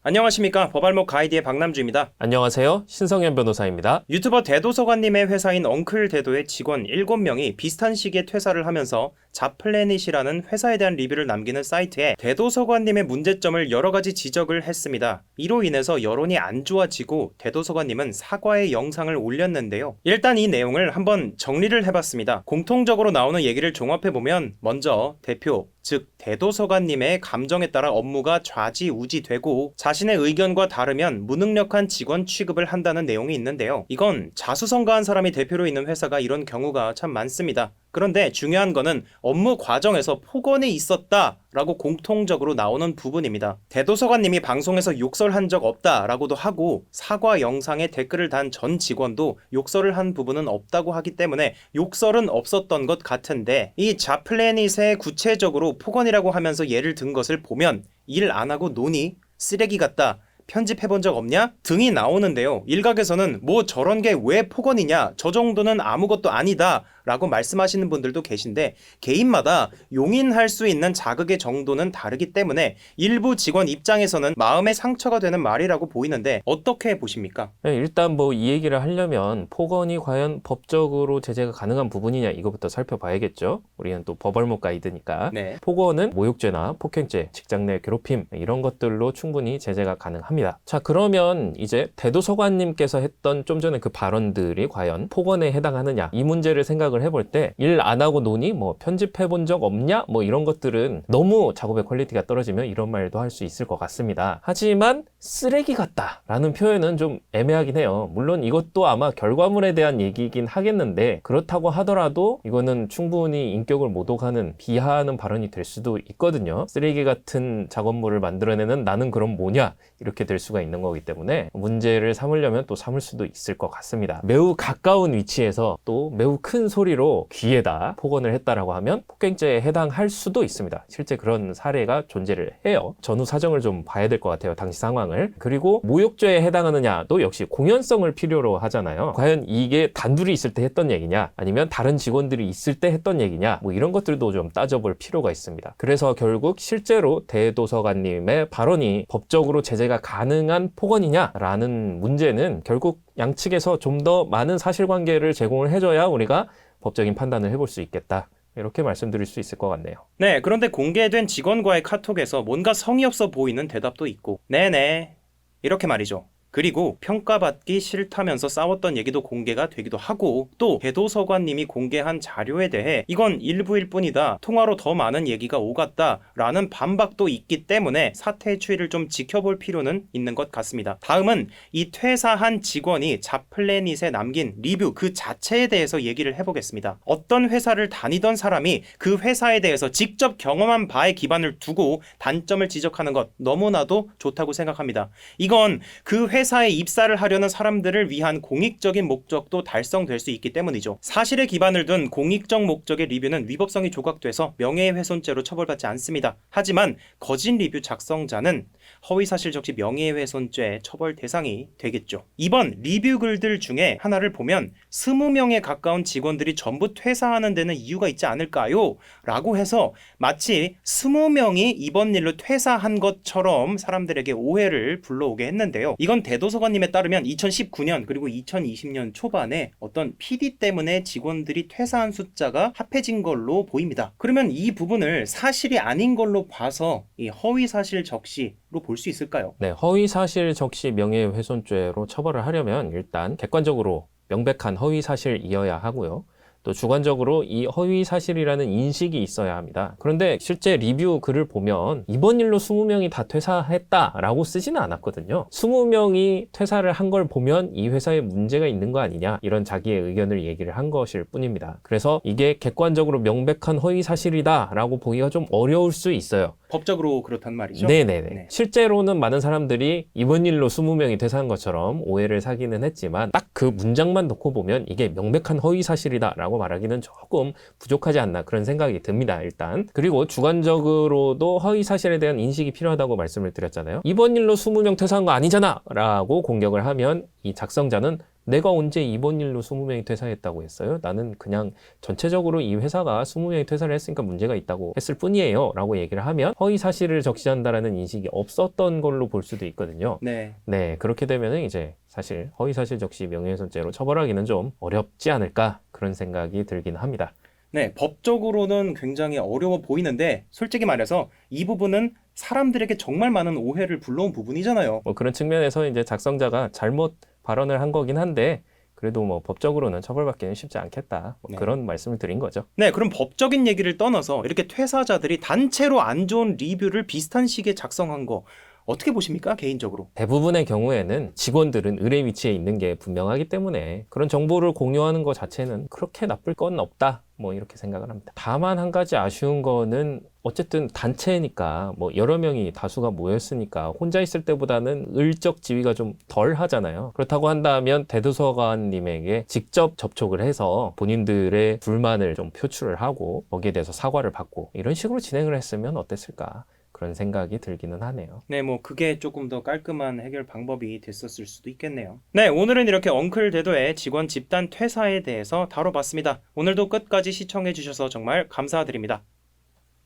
안녕하십니까. 법알목 가이드의 박남주입니다. 안녕하세요. 신성현 변호사입니다. 유튜버 대도서관님의 회사인 엉클대도의 직원 7명이 비슷한 시기에 퇴사를 하면서 자플래닛이라는 회사에 대한 리뷰를 남기는 사이트에 대도서관님의 문제점을 여러 가지 지적을 했습니다. 이로 인해서 여론이 안 좋아지고 대도서관님은 사과의 영상을 올렸는데요. 일단 이 내용을 한번 정리를 해봤습니다. 공통적으로 나오는 얘기를 종합해보면 먼저 대표, 즉 대도서관님의 감정에 따라 업무가 좌지우지되고 자신의 의견과 다르면 무능력한 직원 취급을 한다는 내용이 있는데요. 이건 자수성가한 사람이 대표로 있는 회사가 이런 경우가 참 많습니다. 그런데 중요한 거는 업무 과정에서 폭언이 있었다라고 공통적으로 나오는 부분입니다. 대도서관님이 방송에서 욕설한 적 없다라고도 하고 사과 영상에 댓글을 단 전 직원도 욕설을 한 부분은 없다고 하기 때문에 욕설은 없었던 것 같은데 이 자플래닛에 구체적으로 폭언이라고 하면서 예를 든 것을 보면 일 안 하고 노니? 쓰레기 같다. 편집해본 적 없냐? 등이 나오는데요. 일각에서는 뭐 저런 게 왜 폭언이냐? 저 정도는 아무것도 아니다 라고 말씀하시는 분들도 계신데 개인마다 용인할 수 있는 자극의 정도는 다르기 때문에 일부 직원 입장에서는 마음의 상처가 되는 말이라고 보이는데 어떻게 보십니까? 네, 일단 뭐 이 얘기를 하려면 폭언이 과연 법적으로 제재가 가능한 부분이냐 이거부터 살펴봐야겠죠. 우리는 또 법얼목 가이드니까. 네. 폭언은 모욕죄나 폭행죄, 직장 내 괴롭힘 이런 것들로 충분히 제재가 가능합니다. 자, 그러면 이제 대도서관님께서 했던 좀 전에 그 발언들이 과연 폭언에 해당하느냐 이 문제를 생각을 해볼 때 일 안 하고 노니 뭐 편집해 본 적 없냐 뭐 이런 것들은 너무 작업의 퀄리티가 떨어지면 이런 말도 할 수 있을 것 같습니다. 하지만 쓰레기 같다 라는 표현은 좀 애매하긴 해요. 물론 이것도 아마 결과물에 대한 얘기이긴 하겠는데 그렇다고 하더라도 이거는 충분히 인격을 모독하는 비하하는 발언이 될 수도 있거든요. 쓰레기 같은 작업물을 만들어내는 나는 그럼 뭐냐 이렇게 될 수가 있는 거기 때문에 문제를 삼으려면 또 삼을 수도 있을 것 같습니다. 매우 가까운 위치에서 또 매우 큰 소리로 귀에다 폭언을 했다라고 하면 폭행죄에 해당할 수도 있습니다. 실제 그런 사례가 존재를 해요. 전후 사정을 좀 봐야 될 것 같아요. 당시 상황을. 그리고 모욕죄에 해당하느냐도 역시 공연성을 필요로 하잖아요. 과연 이게 단둘이 있을 때 했던 얘기냐 아니면 다른 직원들이 있을 때 했던 얘기냐 뭐 이런 것들도 좀 따져볼 필요가 있습니다. 그래서 결국 실제로 대도서관님의 발언이 법적으로 제재가 가능한 폭언이냐라는 문제는 결국 양측에서 좀 더 많은 사실관계를 제공을 해줘야 우리가 법적인 판단을 해볼 수 있겠다. 이렇게 말씀드릴 수 있을 것 같네요. 네, 그런데 공개된 직원과의 카톡에서 뭔가 성의 없어 보이는 대답도 있고 네네 이렇게 말이죠. 그리고 평가받기 싫다면서 싸웠던 얘기도 공개가 되기도 하고 또 대도서관님이 공개한 자료에 대해 이건 일부일 뿐이다. 통화로 더 많은 얘기가 오갔다. 라는 반박도 있기 때문에 사태의 추이를 좀 지켜볼 필요는 있는 것 같습니다. 다음은 이 퇴사한 직원이 자플래닛에 남긴 리뷰 그 자체에 대해서 얘기를 해보겠습니다. 어떤 회사를 다니던 사람이 그 회사에 대해서 직접 경험한 바에 기반을 두고 단점을 지적하는 것 너무나도 좋다고 생각합니다. 이건 그 회사에 입사를 하려는 사람들을 위한 공익적인 목적도 달성될 수 있기 때문이죠. 사실에 기반을 둔 공익적 목적의 리뷰는 위법성이 조각돼서 명예훼손죄로 처벌받지 않습니다. 하지만 거짓 리뷰 작성자는 허위사실 적시 명예훼손죄 처벌 대상이 되겠죠. 이번 리뷰 글들 중에 하나를 보면 20명에 가까운 직원들이 전부 퇴사하는 데는 이유가 있지 않을까요? 라고 해서 마치 20명이 이번 일로 퇴사한 것처럼 사람들에게 오해를 불러오게 했는데요. 이건 대도서관님에 따르면 2019년 그리고 2020년 초반에 어떤 PD 때문에 직원들이 퇴사한 숫자가 합해진 걸로 보입니다. 그러면 이 부분을 사실이 아닌 걸로 봐서 이 허위사실 적시로 볼 수 있을까요? 네, 허위사실 적시 명예훼손죄로 처벌을 하려면 일단 객관적으로 명백한 허위사실이어야 하고요. 또 주관적으로 이 허위사실이라는 인식이 있어야 합니다. 그런데 실제 리뷰 글을 보면 이번 일로 20명이 다 퇴사했다라고 쓰지는 않았거든요. 20명이 퇴사를 한 걸 보면 이 회사에 문제가 있는 거 아니냐 이런 자기의 의견을 얘기를 한 것일 뿐입니다. 그래서 이게 객관적으로 명백한 허위사실이다라고 보기가 좀 어려울 수 있어요. 법적으로 그렇단 말이죠? 네네네. 네. 실제로는 많은 사람들이 이번 일로 20명이 퇴사한 것처럼 오해를 사기는 했지만 딱 그 문장만 놓고 보면 이게 명백한 허위사실이다라고 말하기는 조금 부족하지 않나 그런 생각이 듭니다. 일단. 그리고 주관적으로도 허위사실에 대한 인식이 필요하다고 말씀을 드렸잖아요. 이번 일로 20명 퇴사한 거 아니잖아 라고 공격을 하면 이 작성자는 내가 언제 이번 일로 20명이 퇴사했다고 했어요? 나는 그냥 전체적으로 이 회사가 20명이 퇴사를 했으니까 문제가 있다고 했을 뿐이에요 라고 얘기를 하면 허위 사실을 적시한다라는 인식이 없었던 걸로 볼 수도 있거든요. 네. 네, 그렇게 되면은 이제 사실 허위 사실 적시 명예훼손죄로 처벌하기는 좀 어렵지 않을까 그런 생각이 들긴 합니다. 네, 법적으로는 굉장히 어려워 보이는데 솔직히 말해서 이 부분은 사람들에게 정말 많은 오해를 불러온 부분이잖아요. 뭐 그런 측면에서 이제 작성자가 잘못 발언을 한 거긴 한데 그래도 뭐 법적으로는 처벌받기는 쉽지 않겠다. 뭐 네. 그런 말씀을 드린 거죠. 네, 그럼 법적인 얘기를 떠나서 이렇게 퇴사자들이 단체로 안 좋은 리뷰를 비슷한 시기에 작성한 거 어떻게 보십니까, 개인적으로? 대부분의 경우에는 직원들은 의뢰 위치에 있는 게 분명하기 때문에 그런 정보를 공유하는 것 자체는 그렇게 나쁠 건 없다. 뭐 이렇게 생각을 합니다. 다만 한 가지 아쉬운 거는 어쨌든 단체니까 뭐 여러 명이 다수가 모였으니까 혼자 있을 때보다는 을적 지위가 좀 덜 하잖아요. 그렇다고 한다면 대도서관님에게 직접 접촉을 해서 본인들의 불만을 좀 표출을 하고 거기에 대해서 사과를 받고 이런 식으로 진행을 했으면 어땠을까? 그런 생각이 들기는 하네요. 네, 뭐 그게 조금 더 깔끔한 해결 방법이 됐었을 수도 있겠네요. 네, 오늘은 이렇게 엉클 대도의 직원 집단 퇴사에 대해서 다뤄봤습니다. 오늘도 끝까지 시청해 주셔서 정말 감사드립니다.